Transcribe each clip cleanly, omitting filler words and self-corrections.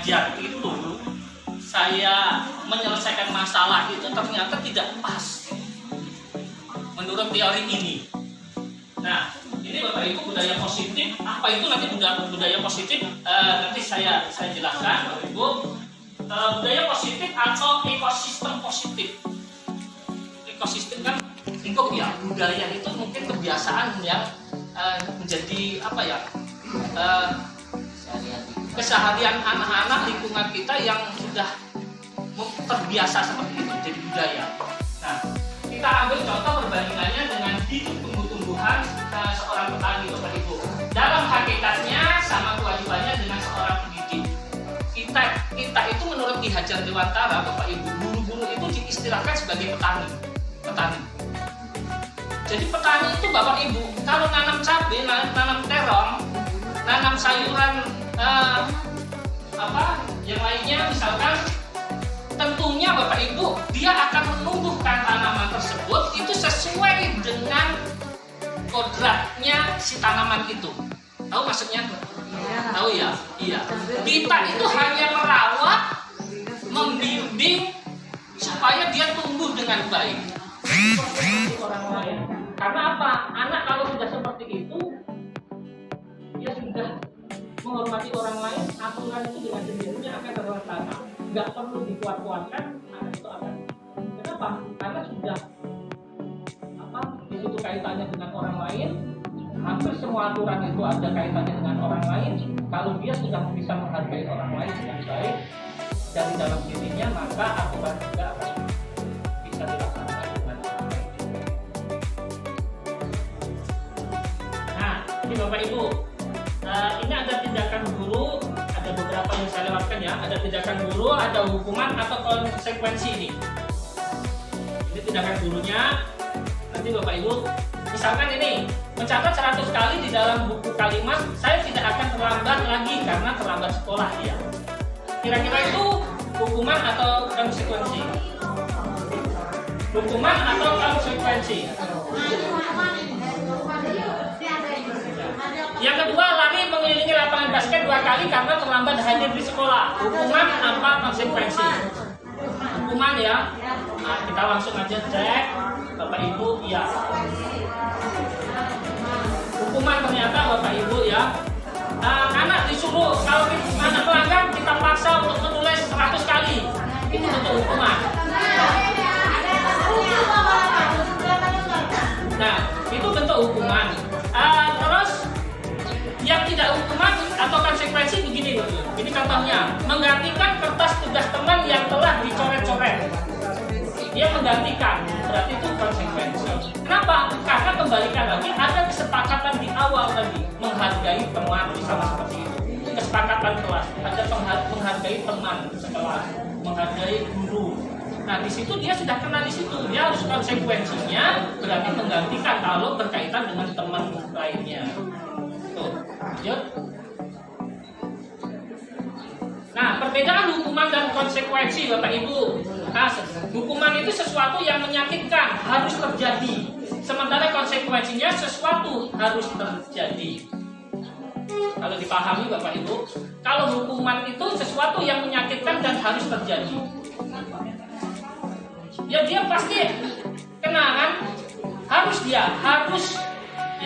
mengajar itu, saya menyelesaikan masalah itu ternyata tidak pas menurut teori ini. Nah, ini Bapak Ibu budaya positif. Apa itu nanti budaya positif? Nanti saya jelaskan Bapak Ibu. Budaya positif atau ekosistem positif. Ekosistem kan lingkup ya. Budaya itu mungkin kebiasaan yang menjadi apa ya? Keseharian anak-anak lingkungan kita yang sudah terbiasa seperti itu jadi budaya. Nah, kita ambil contoh perbandingannya dengan hidup tumbuh-tumbuhan seorang petani Bapak Ibu. Dalam hakikatnya sama kewajibannya dengan seorang pendidik. Kita itu menurut Ki Hajar Dewantara Bapak Ibu, guru-guru itu diistilahkan sebagai petani. Jadi petani itu Bapak Ibu, kalau nanam cabai, nanam terong, nanam sayuran yang lainnya misalkan, tentunya Bapak Ibu dia akan menumbuhkan tanaman tersebut itu sesuai dengan kodratnya si tanaman itu. Tahu maksudnya? Tahu ya? Iya. Kita itu hanya merawat, membimbing supaya dia tumbuh dengan baik. Orang lain. Karena apa? Anak kalau sudah seperti itu, dia sudah menghormati orang lain, aturan itu dengan sendirinya akan terlaksana. Nggak perlu dikuat-kuatkan, anak itu akan. Kenapa? Karena sudah di situ kaitannya dengan orang lain. Hampir semua aturan itu ada kaitannya dengan orang lain. Kalau dia sudah bisa menghargai orang lain dengan baik dari dalam dirinya, maka aturan juga akan bisa dilaksanakan dengan baik. Nah, ini Bapak Ibu, ini ada tindakan guru, ada beberapa yang saya lewatkan ya. Ada tindakan guru, ada hukuman atau konsekuensi ini. Ini tindakan gurunya. Nanti Bapak Ibu, misalkan ini mencatat 100 kali di dalam buku kalimat, saya tidak akan terlambat lagi karena terlambat sekolah dia. Kira-kira itu hukuman atau konsekuensi? Hukuman atau konsekuensi? Yang kedua, lari mengelilingi lapangan basket 2 kali karena terlambat hadir di sekolah. Hukuman apa konsekuensi? Hukuman ya. Nah, kita langsung aja cek Bapak Ibu, iya. Hukuman ternyata Bapak Ibu ya. Anak disuruh, kalau anak pelanggar kita paksa untuk menulis 100 kali. Itu bentuk hukuman. Nah, itu bentuk hukuman. Terus yang tidak hukuman atau konsekuensi begini loh. Ini contohnya, menggantikan kertas tugas teman yang telah dicoret-coret. Dia menggantikan, berarti itu konsekuensi. Kenapa? Karena kembalikan lagi ada kesepakatan di awal tadi, menghargai teman, sama seperti itu. Kesepakatan kelas, ada menghargai teman sekelas, menghargai guru. Nah, di situ dia sudah kena di situ. Dia harus konsekuensinya berarti menggantikan kalau berkaitan dengan teman lainnya. Tuh, yuk. Nah, perbedaan hukuman dan konsekuensi Bapak Ibu. Nah, hukuman itu sesuatu yang menyakitkan, harus terjadi. Sementara konsekuensinya sesuatu harus terjadi. Kalau dipahami Bapak Ibu, kalau hukuman itu sesuatu yang menyakitkan dan harus terjadi. Ya dia pasti kena kan? Harus ya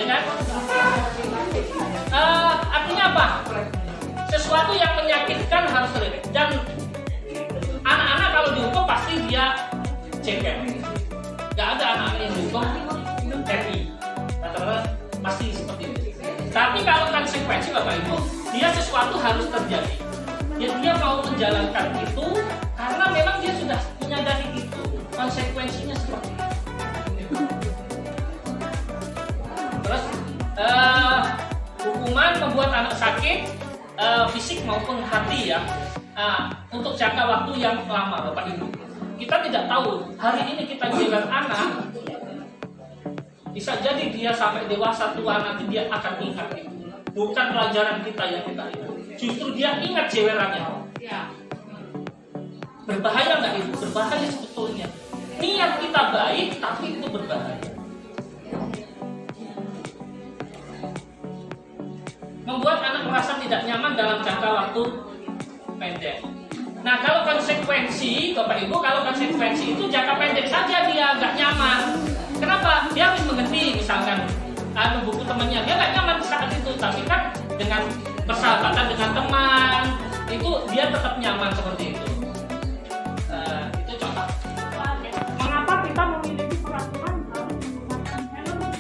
kan? Artinya apa? Sesuatu yang menyakitkan harus terjadi. Dan anak-anak kalau dihukum pasti dia jengkel. Gak ada anak-anak yang dihukum happy. Rata-rata pasti seperti itu. Tapi kalau konsekuensi Bapak Ibu, dia sesuatu harus terjadi. Ya, dia mau menjalankan itu karena memang dia sudah menyadari itu. Konsekuensinya seperti itu. Terus hukuman membuat anak sakit, fisik maupun hati ya, untuk jangka waktu yang lama Bapak Ibu. Kita tidak tahu hari ini kita jewer anak, bisa jadi dia sampai dewasa tua nanti dia akan ingat itu. Bukan pelajaran kita yang kita ingat, justru dia ingat jewerannya. Berbahaya nggak itu? Berbahaya sebetulnya. Niat kita baik, tapi itu berbahaya. Membuat anak merasa tidak nyaman dalam jangka waktu pendek. Nah, kalau konsekuensi, Bapak Ibu, kalau konsekuensi itu jangka pendek saja dia nggak nyaman. Kenapa? Dia harus mengerti, misalkan buku temannya, dia nggak nyaman saat itu, tapi kan dengan persahabatan dengan teman, itu dia tetap nyaman seperti itu. Itu contoh. Mengapa kita memiliki peraturan harus menggunakan helm?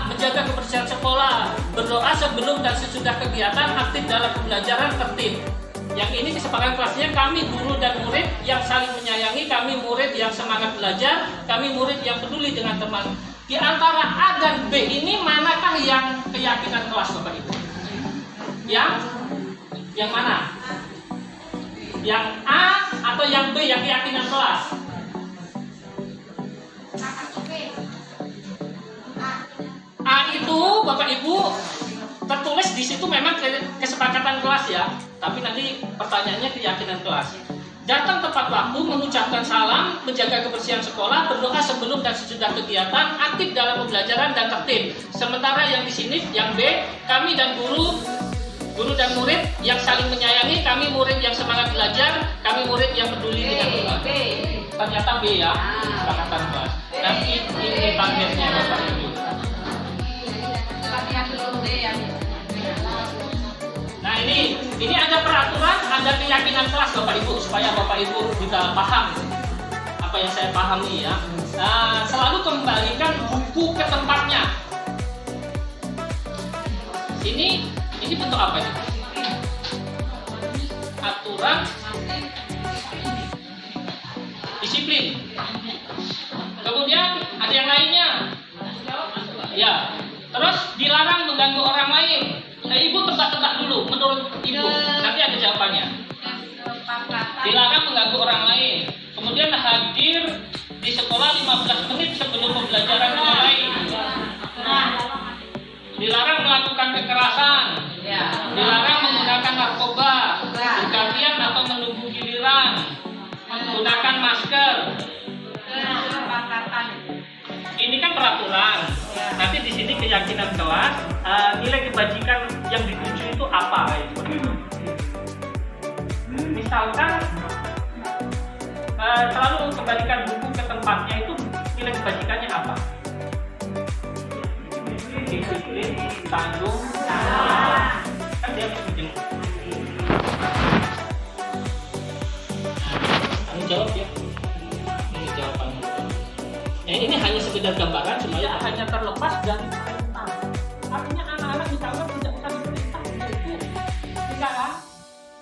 Menjaga kebersihan sekolah, berdoa sebelum dan sesudah kegiatan, aktif dalam pembelajaran, tertib. Yang ini kesepakatan kelasnya, kami guru dan murid yang saling menyayangi, kami murid yang semangat belajar, kami murid yang peduli dengan teman. Di antara A dan B ini manakah yang keyakinan kelas, Bapak Ibu? Yang mana? Yang A atau yang B yang keyakinan kelas? A itu, Bapak Ibu, tertulis di situ memang kesepakatan kelas ya, tapi nanti pertanyaannya keyakinan kelas. Datang tepat waktu, mengucapkan salam, menjaga kebersihan sekolah, berdoa sebelum dan sesudah kegiatan, aktif dalam pembelajaran dan tertib. Sementara yang di sini, yang B, kami dan guru dan murid yang saling menyayangi, kami murid yang semangat belajar, kami murid yang peduli dengan Tuhan. Ternyata B ya, kesepakatan kelas. Nanti ini targetnya Bapak Ibu. Nah ini ada peraturan, ada keyakinan kelas Bapak Ibu, supaya Bapak Ibu juga paham apa yang saya pahami ya. Nah, selalu kembalikan buku ke tempatnya. Ini bentuk apa ini? Aturan disiplin. Kemudian ada yang lainnya. Ya. Terus dilarang mengganggu orang lain. Nah, Ibu tebak-tebak dulu menurut Ibu. Nanti ada jawabannya. Dilarang mengganggu orang lain. Kemudian hadir di sekolah 15 menit sebelum pembelajaran dimulai. Dilarang melakukan kekerasan. Dilarang menggunakan narkoba, bergantian atau menunggu giliran, menggunakan masker. Ini kan peraturan. Nanti di sini keyakinan kelas, nilai kebajikan yang dituju itu apa? Misalkan selalu mengembalikan buku ke tempatnya, itu nilai kebajikannya apa? Disiplin, tanggung, kan dia harus dijemput. Kamu jawab ya. Ini jawabannya. Ini hanya sekedar gambaran supaya hanya terlepas dari perintah. Artinya anak-anak misalkan tidak usah diperintah itu nggak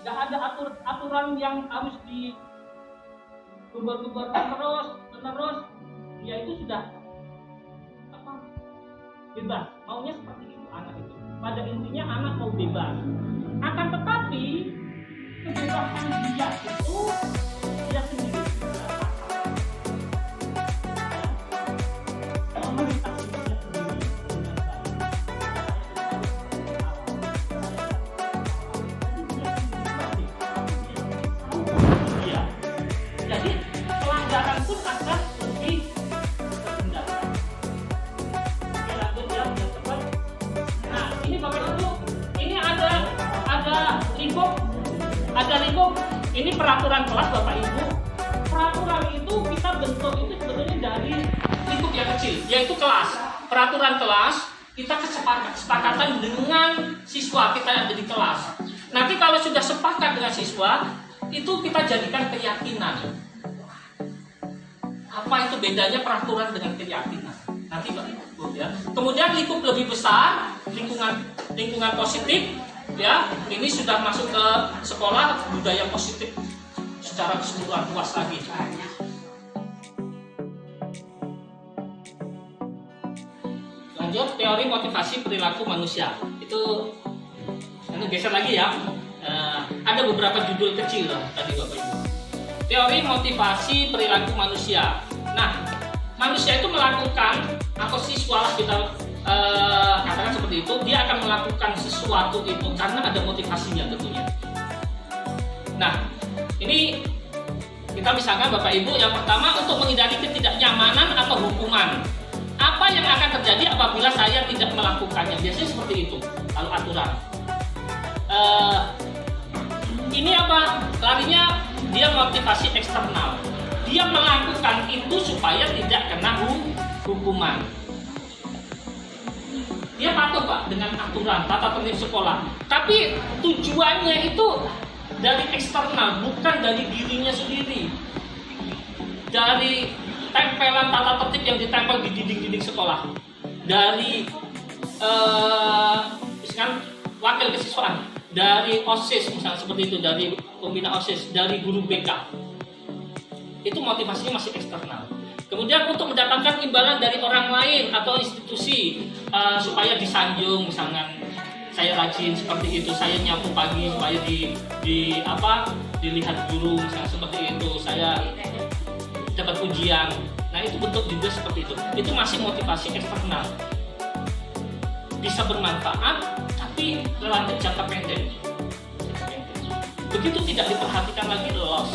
ada aturan yang harus digembar-gembarkan terus, ya itu sudah bebas, maunya seperti itu anak itu. Pada intinya anak mau bebas. Akan tetapi kebebasan dia itu dia sendiri. Ini peraturan kelas Bapak Ibu. Peraturan itu kita bentuk itu sebenarnya dari lingkup yang kecil, yaitu kelas. Peraturan kelas kita kesepakatan dengan siswa kita yang ada di kelas. Nanti kalau sudah sepakat dengan siswa, itu kita jadikan keyakinan. Apa itu bedanya peraturan dengan keyakinan? Nanti Pak Ibu ya. Kemudian lingkup lebih besar, lingkungan positif ya. Ini sudah masuk ke sekolah budaya positif secara keseluruhan luas lagi. Lanjut teori motivasi perilaku manusia. Itu geser lagi ya. Ada beberapa judul kecil lah tadi Bapak Ibu. Teori motivasi perilaku manusia. Nah, manusia itu melakukan atau siswa lah kita katakan seperti itu, dia akan melakukan sesuatu itu karena ada motivasinya tentunya. Nah, ini kita misalkan Bapak Ibu, yang pertama untuk menghindari ketidaknyamanan atau hukuman. Apa yang akan terjadi apabila saya tidak melakukannya? Biasanya seperti itu kalau aturan. Ini apa? Larinya dia motivasi eksternal. Dia melakukan itu supaya tidak kena hukuman. Dia patuh Pak dengan aturan tata tertib sekolah. Tapi tujuannya itu dari eksternal, bukan dari dirinya sendiri. Dari tempelan tata tertib yang ditempel di dinding-dinding sekolah. Dari misalkan wakil kesiswaan, dari OSIS misalnya seperti itu, dari pembina OSIS, dari guru BK. Itu motivasinya masih eksternal. Kemudian untuk mendapatkan imbalan dari orang lain atau institusi supaya disanjung, misalnya saya rajin seperti itu, saya nyapu pagi supaya dilihat guru, misalnya seperti itu, saya dapat ujian. Nah itu bentuk juga seperti itu. Itu masih motivasi eksternal. Bisa bermanfaat, tapi relatif jangka pendek. Begitu tidak diperhatikan lagi, loss.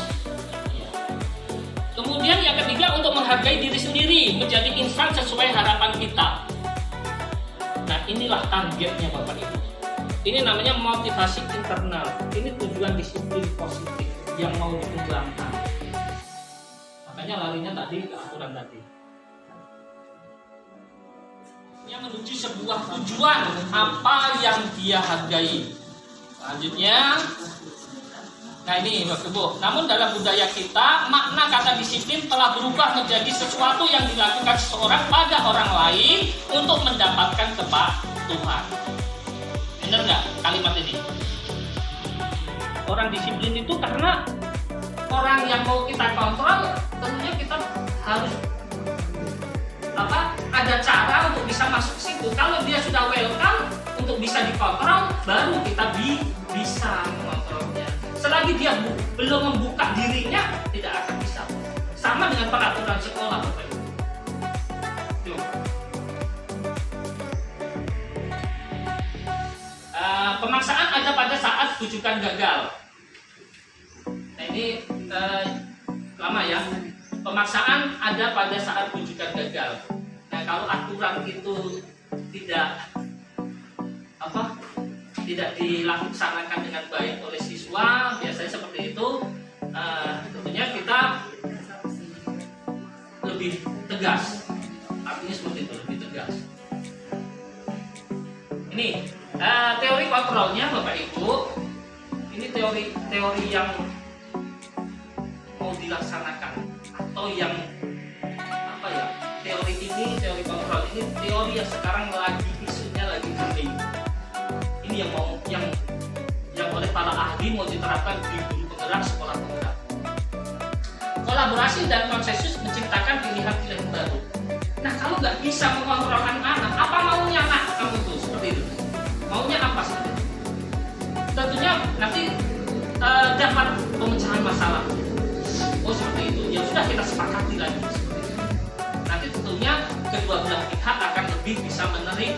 Kemudian yang ketiga, untuk menghargai diri sendiri, menjadi insan sesuai harapan kita. Nah inilah targetnya Bapak Ibu. Ini namanya motivasi internal. Ini tujuan disiplin positif yang mau dikembangkan. Makanya larinya tadi ke aturan tadi. Yang menuju sebuah tujuan apa yang dia hargai. Selanjutnya, nah ini Bapak Ibu. Namun dalam budaya kita, makna kata disiplin telah berubah menjadi sesuatu yang dilakukan seseorang pada orang lain untuk mendapatkan kepatuhan. Benar nggak kalimat ini? Orang disiplin itu karena orang yang mau kita kontrol, tentunya kita harus ada cara untuk bisa masuk ke situ. Kalau dia sudah welcome untuk bisa dikontrol, baru kita bisa mengontrolnya. Selagi dia belum membuka dirinya, tidak akan bisa. Sama dengan peraturan sekolah, Bapak Ibu. Pemaksaan ada pada saat rujukan gagal. Nah ini lama ya. Pemaksaan ada pada saat rujukan gagal. Nah kalau aturan itu tidak dilaksanakan dengan baik oleh siswa, biasanya seperti itu, tentunya kita lebih tegas. Artinya seperti itu, lebih tegas. Ini teori kontrolnya Bapak Ibu. Ini teori yang mau dilaksanakan atau yang teori kontrol ini teori yang sekarang lagi isunya lagi booming. Ini yang oleh para ahli mau diterapkan di guru penggerak, sekolah penggerak. Kolaborasi dan konsensus menciptakan pilihan-pilihan baru. Nah kalau nggak bisa mengontrol anak, apa maunya anak kamu tuh seperti itu? Maunya apa seperti itu? Tentunya nanti dapat pemecahan masalah. Oh seperti itu. Ya sudah kita sepakati lagi seperti itu. Nanti tentunya kedua belah pihak akan lebih bisa menerima.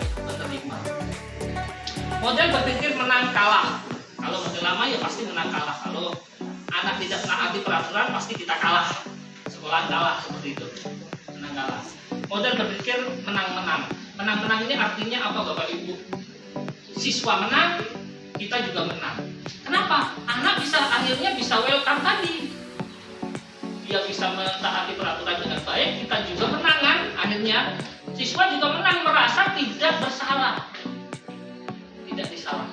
Model berpikir menang kalah. Kalau model lama ya pasti menang kalah. Kalau anak tidak menaati peraturan pasti kita kalah. Sekolah kalah seperti itu. Menang kalah. Model berpikir menang-menang. Menang-menang ini artinya apa Bapak Ibu? Siswa menang, kita juga menang. Kenapa? Anak akhirnya bisa welcome tadi. Dia bisa mentaati peraturan dengan baik, kita juga menang kan? Akhirnya siswa juga menang, merasa tidak bersalah, tidak disalah.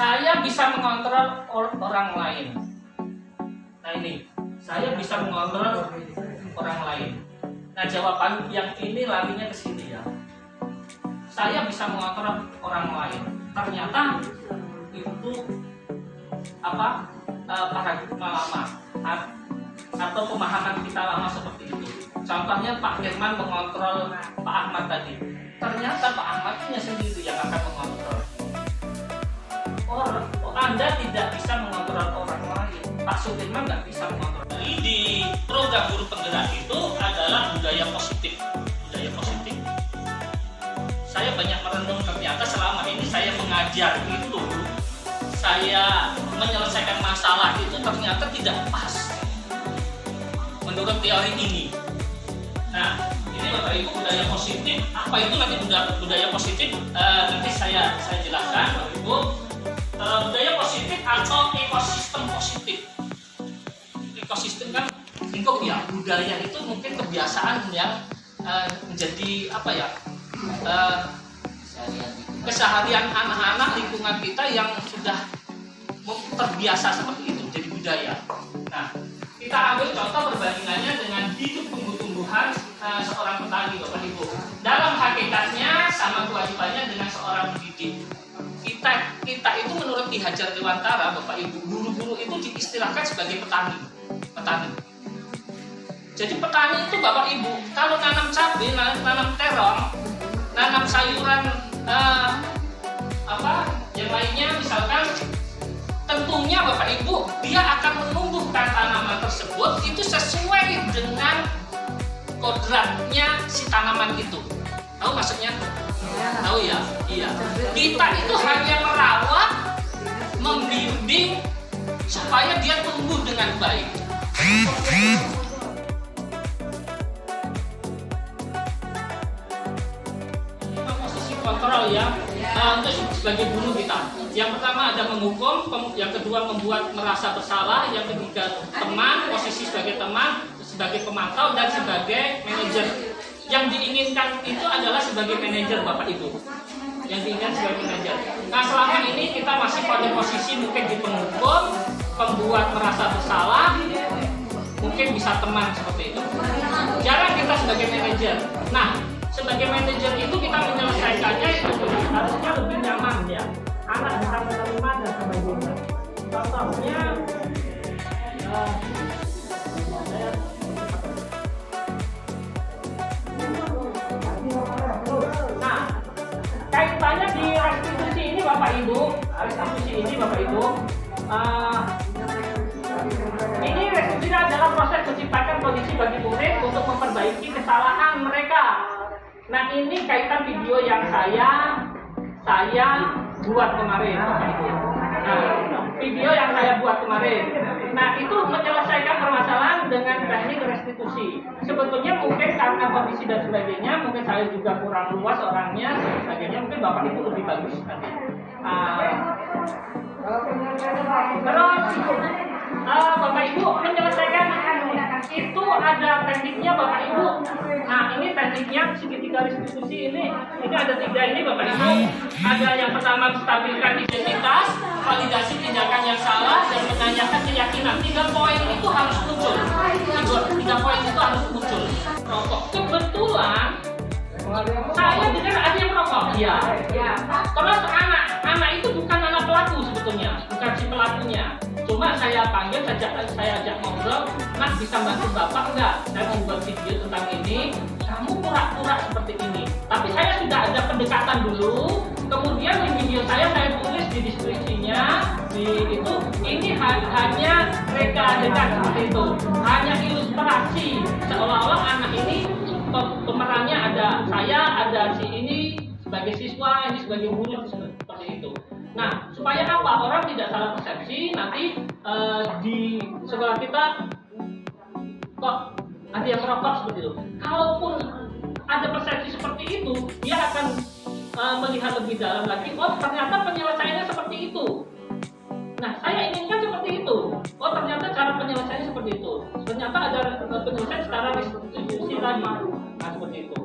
saya bisa mengontrol orang lain. Nah ini, saya bisa mengontrol orang lain. Nah jawaban yang ini larinya ke sini ya. Saya bisa mengontrol orang lain. Ternyata itu paradigma lama atau pemahaman kita lama seperti itu. Contohnya Pak Firman mengontrol Pak Ahmad tadi. Ternyata Pak Ahmad punya sendiri yang akan mengontrol. Anda tidak bisa mengontrol orang lain. Pak Sudirman nggak bisa mengontrol. Jadi di program guru penggerak itu adalah budaya positif. Budaya positif. Saya banyak merenung, ternyata selama ini saya mengajar itu, saya menyelesaikan masalah itu ternyata tidak pas menurut teori ini. Nah, ini Bapak Ibu budaya positif. Apa itu nanti budaya positif? Nanti saya jelaskan, Bapak Ibu. Budaya positif atau ekosistem positif. Ekosistem kan lingkup ya. Budaya itu mungkin kebiasaan yang menjadi keseharian anak-anak lingkungan kita yang sudah terbiasa seperti itu, jadi budaya. Nah, kita ambil contoh perbandingannya dengan hidup tumbuh-tumbuhan seorang petani, Bapak Ibu. Dalam hakikatnya sama kewajibannya dengan seorang pendidik. Kita itu menurut Ki Hajar Dewantara, Bapak Ibu, guru-guru itu diistilahkan sebagai petani. Jadi petani itu Bapak Ibu, kalau nanam cabai, nanam terong, nanam sayuran yang lainnya misalkan, tentunya Bapak Ibu dia akan menumbuhkan tanaman tersebut itu sesuai dengan kodratnya si tanaman itu. Tahu maksudnya? Tahu ya? Iya. Kita itu hanya merawat, membimbing supaya dia tumbuh dengan baik. Posisi kontrol ya. Untuk sebagai guru kita, yang pertama ada menghukum, yang kedua membuat merasa bersalah, yang ketiga teman, posisi sebagai teman, sebagai pemantau dan sebagai manajer. Yang diinginkan itu adalah sebagai manajer, Bapak Ibu. Yang diinginkan sebagai manajer. Nah, selama ini kita masih pada posisi mungkin di penghukum, pembuat merasa bersalah, mungkin bisa teman seperti itu. Jarang kita sebagai manajer. Nah, sebagai manajer itu kita menyelesaikannya itu harusnya lebih nyaman ya. Anak bisa menerima dan sebagainya. Contohnya kaitannya di restitusi ini Bapak Ibu, ini restitusi adalah proses menciptakan kondisi bagi murid untuk memperbaiki kesalahan mereka. Nah, ini kaitan video yang saya buat kemarin, Bapak Ibu. Nah, video yang saya buat kemarin. Nah, itu menyelesaikan permasalahan dengan teknik restitusi. Sebetulnya mungkin karena kondisi dan sebagainya, mungkin saya juga kurang luas orangnya dan sebagainya, mungkin Bapak Ibu lebih bagus nanti. Terus Bapak Ibu menyelesaikan itu ada tekniknya Bapak Ibu. Nah, ini tekniknya segitiga restitusi ini ada 3 ini Bapak Ibu. Ada yang pertama stabilkan identitas, validasi tindakan yang salah, dan menanyakan keyakinan. 3 poin itu harus muncul. 3 poin itu harus muncul. Rokok. Kebetulan saya dengar ada yang merokok. Iya. Terus anak itu bukan anak pelaku sebetulnya, bukan si pelakunya. Cuma saya panggil, saya ajak ngobrol, Mas bisa bantu Bapak enggak? Saya mau buat video tentang ini, kamu pura-pura seperti ini. Tapi saya sudah ada pendekatan dulu, kemudian di video saya tulis di deskripsinya, itu ini hanya reka adegan seperti itu, hanya ilustrasi seolah-olah anak ini pemerannya ada saya, ada si ini sebagai siswa, ini sebagai guru, seperti itu. Nah, supaya apa? Orang tidak salah persepsi nanti di sekolah kita kok ada yang merokok seperti itu. Kalaupun ada persepsi seperti itu, dia akan melihat lebih dalam lagi. Oh, ternyata penyelesaiannya seperti itu. Nah, saya inginkan seperti itu. Oh, ternyata cara penyelesaiannya seperti itu. Ternyata ada penyelesaian secara restitusi tadi. Nah, seperti itu.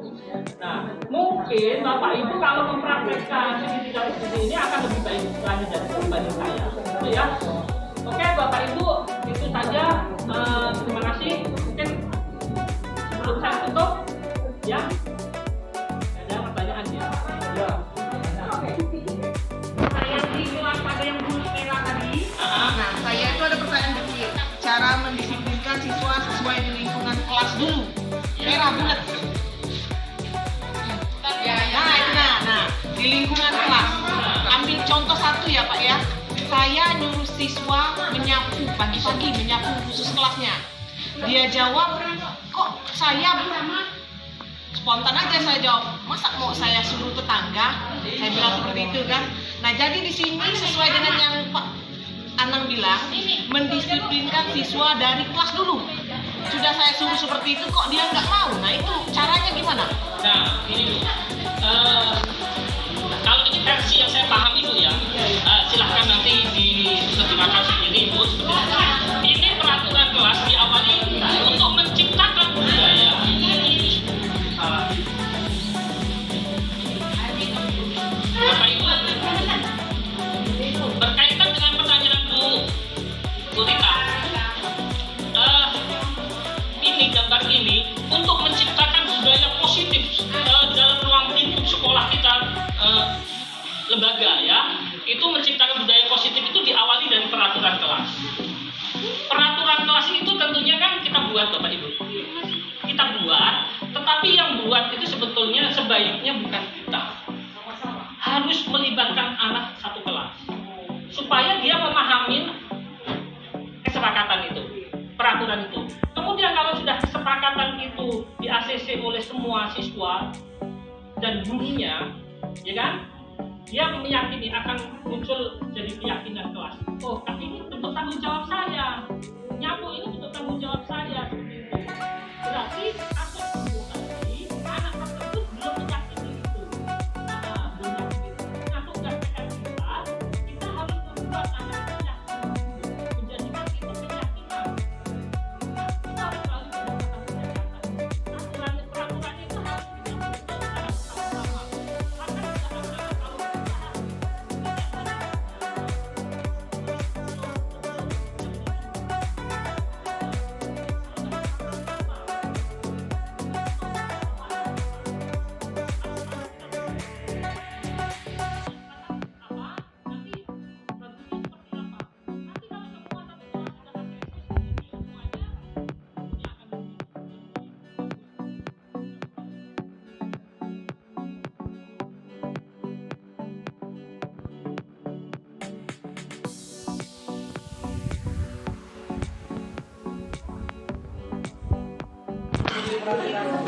Nah, mungkin Bapak Ibu kalau mempraktekkan segitiga restitusi ini akan lebih baik lagi dibanding saya, gitu ya. Oke Bapak Ibu, itu saja. Terima kasih. Mungkin sebelum saya tutup, ya, ada pertanyaan ya. Ya. Saya diulang pada yang dulu Ella tadi. Nah, saya itu ada pertanyaan kecil. Cara mendisiplinkan siswa sesuai di lingkungan kelas dulu. Merah bulat. Nah, di lingkungan kelas. Ambil contoh satu ya Pak ya. Saya nyuruh siswa menyapu pagi-pagi, menyapu khusus kelasnya. Dia jawab, kok saya Bu? Spontan aja saya jawab, masa mau saya suruh tetangga? Saya bilang seperti itu kan. Nah jadi di sini sesuai dengan yang Pak Anang bilang, mendisiplinkan siswa dari kelas dulu. Sudah saya suruh seperti itu kok dia nggak mau. Nah itu caranya gimana? Nah, ini kalau ini versi yang saya pahami Bu ya, silahkan nanti diterjemahkan sendiri Bu. Ini peraturan kelas diawali untuk menciptakan budaya. Bapak Ibu, berkaitan dengan pertanyaan Bu Rita, ini gambar ini untuk menciptakan budaya positif dalam ruang lingkup sekolah kita, lembaga ya, itu menciptakan budaya positif itu diawali dari peraturan kelas. Peraturan kelas itu tentunya kan kita buat Bapak Ibu, kita buat, tetapi yang buat itu sebetulnya sebaiknya bukan kita, harus melibatkan anak satu kelas supaya dia memahami kesepakatan itu, peraturan itu. Kemudian kalau sudah kesepakatan itu di ACC oleh semua siswa dan gurunya, ya kan, dia meyakini akan muncul jadi keyakinan kelas. Oh, ini bentuk tanggung jawab saya, nyapu ini bentuk tanggung jawab saya. Berarti atau tadi anak tersebut belum meyakini itu. Belum meyakini. Nah, tugas PR kita harus membuat anak yakin, menjadikan itu keyakinan. Kita harus selalu peraturan itu harus kita sama-sama.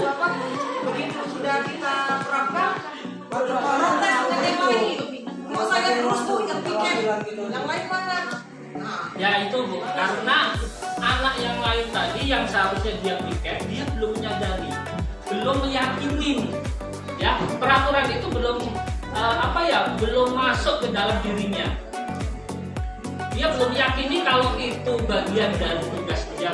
Akan Begitu sudah kita terapkan, protes dengan yang lain. Mau saya terus Bu yang piket, yang lain mana? Ya itu Bu, karena anak yang lain tadi yang seharusnya dia piket, dia belum menyadari, belum meyakini, ya peraturan itu belum belum masuk ke dalam dirinya. Dia belum yakini kalau itu bagian dari tugas dia.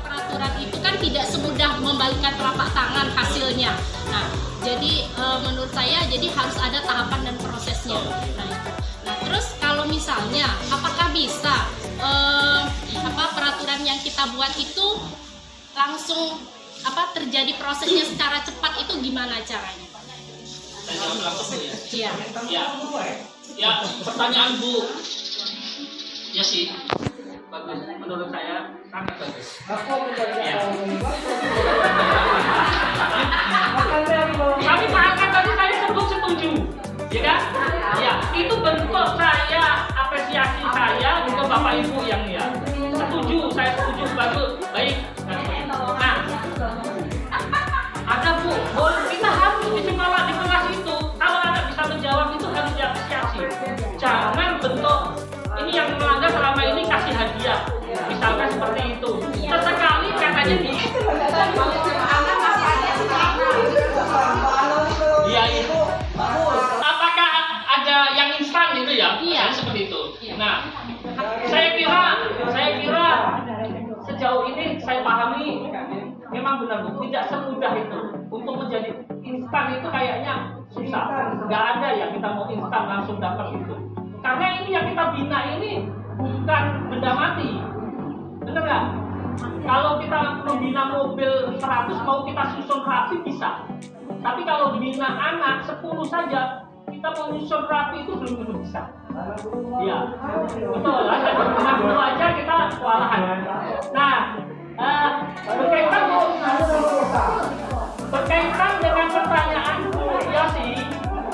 Peraturan itu kan tidak semudah membalikkan telapak tangan hasilnya. Nah, jadi menurut saya jadi harus ada tahapan dan prosesnya. Nah, terus kalau misalnya apakah bisa peraturan yang kita buat itu langsung terjadi prosesnya secara cepat, itu gimana caranya? Saya jawab langsung ya. Iya. Ya, pertanyaan Bu. Ya sih, bagus. Menurut saya sangat bagus. Ya. Tapi makanya tadi saya sebut setuju, ya kan? Ya, itu bentuk saya apresiasi saya untuk Bapak Ibu yang ya setuju, saya setuju, bagus, baik. Nah, ada Bu, kita harus di sekolah di kelas itu kalau anak bisa menjawab itu harus diapresiasi. Jangan bentuk ini yang melanggar selama ini kasih hadiah, misalkan seperti itu. Sesekali katanya benar Bu, tidak semudah itu. Untuk menjadi instan itu kayaknya susah. Nggak ada ya kita mau instan langsung dapat itu. Karena ini yang kita bina ini bukan benda mati. Bener nggak? Kalau kita membina mobil 100 mau kita susun rapi bisa. Tapi kalau bina anak 10 saja kita mau nyusun rapi itu belum tentu bisa. Iya, betul. Hanya dengan dulu aja kita kewalahan. Nah, berkaitan dengan pertanyaan Bu Yosi,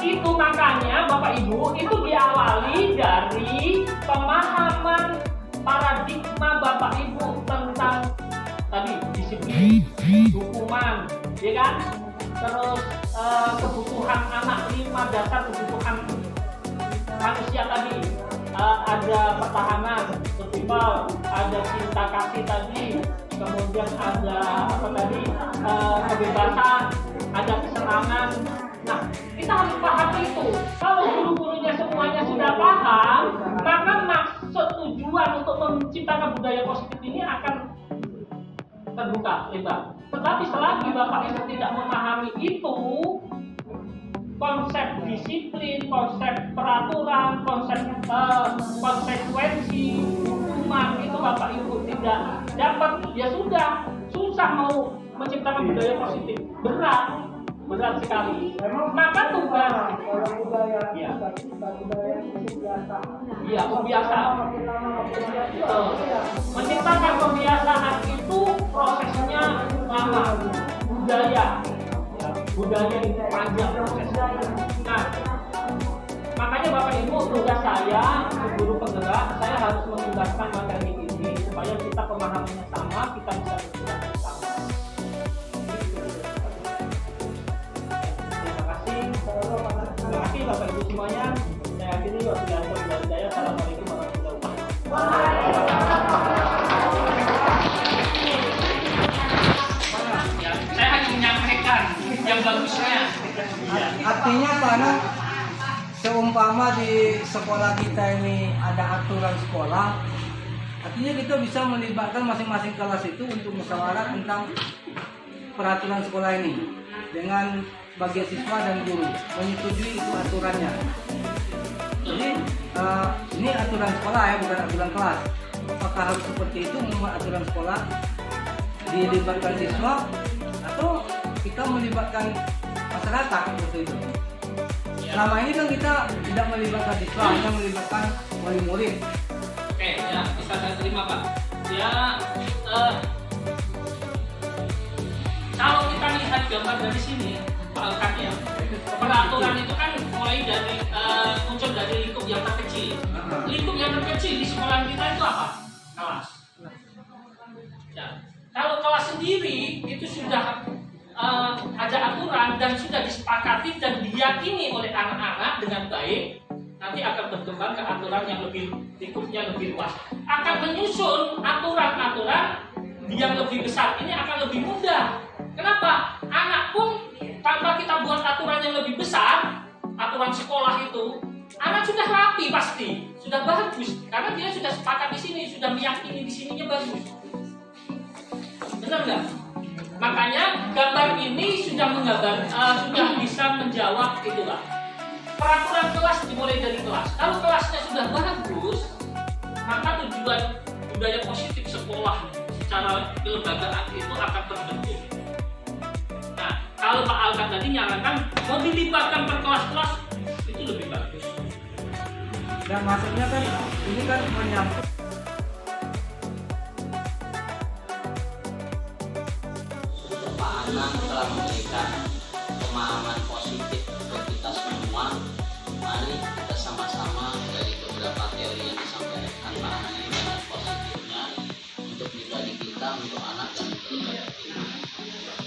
itu makanya Bapak Ibu itu diawali dari pemahaman paradigma Bapak Ibu tentang tadi disiplin, hukuman, ya kan? Terus kebutuhan anak 5 dasar kebutuhan manusia tadi, ada pertahanan, survival, ada cinta kasih tadi, kemudian ada apa tadi, kebebasan, ada kesenangan. Nah, kita harus paham itu. Kalau guru-gurunya semuanya sudah paham, maka maksud tujuan untuk menciptakan budaya positif ini akan terbuka lebar. Tetapi selagi Bapak Ibu tidak memahami itu, konsep disiplin, konsep peraturan, konsep konsekuensi, hukuman itu Bapak Ibu tidak dapat, ya sudah susah mau menciptakan budaya positif, berat sekali. Maka tugas, ya kebiasaan. Menciptakan kebiasaan itu prosesnya lama, budaya itu panjang prosesnya. Nah, makanya Bapak Ibu tugas saya guru penggerak, saya harus menjelaskan materi ini supaya kita pemahamannya sama, kita bisa bergerak bersama. Terima kasih Bapak Ibu semuanya. Saya akhiri waktu yang berjaya. Assalamualaikum warahmatullahi wabarakatuh. Saya hanya menyampaikan yang bagusnya. Artinya Pak Ana, seumpama di sekolah kita ini ada aturan sekolah, artinya kita bisa melibatkan masing-masing kelas itu untuk musyawarah tentang peraturan sekolah ini dengan bagi siswa dan guru menyetujui itu aturannya. Jadi ini aturan sekolah ya, bukan aturan kelas. Apakah harus seperti itu membuat aturan sekolah, dilibatkan siswa atau kita melibatkan masyarakat seperti itu? Selama ini kan kita tidak melibatkan siswa, hanya melibatkan murid-murid. Oke, ya bisa saya terima Pak. Ya, kalau kita lihat gambar dari sini, Pak Alkan ya, peraturan itu kan mulai dari muncul dari lingkup yang terkecil. Lingkup yang terkecil di sekolah kita itu apa? Kelas. Ya, kalau kelas sendiri itu sudah ada aturan dan sudah disepakati dan diyakini oleh anak-anak dengan baik, nanti akan berkembang ke aturan yang lebih lingkupnya lebih luas. Akan menyusun aturan-aturan yang lebih besar ini akan lebih mudah. Kenapa? Anak pun tanpa kita buat aturan yang lebih besar, aturan sekolah itu, anak sudah rapi pasti, sudah bagus karena dia sudah sepakat di sini, sudah meyakini di sininya bagus. Benar nggak? Makanya gambar ini sudah sudah bisa menjawab itulah. Peraturan kelas dimulai dari kelas. Kalau kelasnya sudah bagus, maka tujuan budaya positif sekolah secara kelembagaan itu akan terbentuk. Nah, kalau Pak Alkan tadi nyarankan mau dilibatkan per kelas-kelas itu lebih bagus. Dan maksudnya kan ini kan menyangkut Pak Anang telah memberikan pemahaman positif ke kita semua. Mari kita sama-sama dari beberapa teori yang disampaikan Pak Anang ini banyak positifnya untuk pribadi kita, untuk anak dan keluarga kita.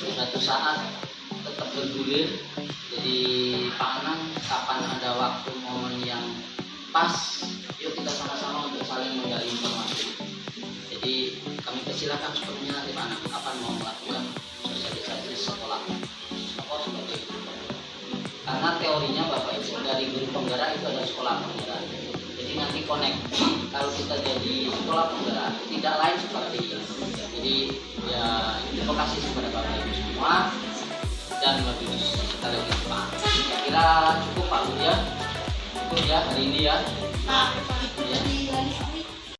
Suatu saat tetap bergulir. Jadi Pak Anang, kapan ada waktu momen yang pas, yuk kita sama-sama untuk saling menggali informasi. Jadi kami persilakan sepenuhnya nanti Pak Anang kapan mau melakukan sosialisasi sekolah seperti itu. Karena teorinya Bapak Ibu dari guru penggerak itu ada sekolah penggerak. Jadi nanti connect. Kalau kita jadi sekolah penggerak tidak lain seperti Jadi ya terima kasih kepada Bapak Ibu semua dan lebih sekali lagi Pak. Saya kira cukup Pak Budi ya. Cukup ya hari ini ya. Pak, itu Ya. tadi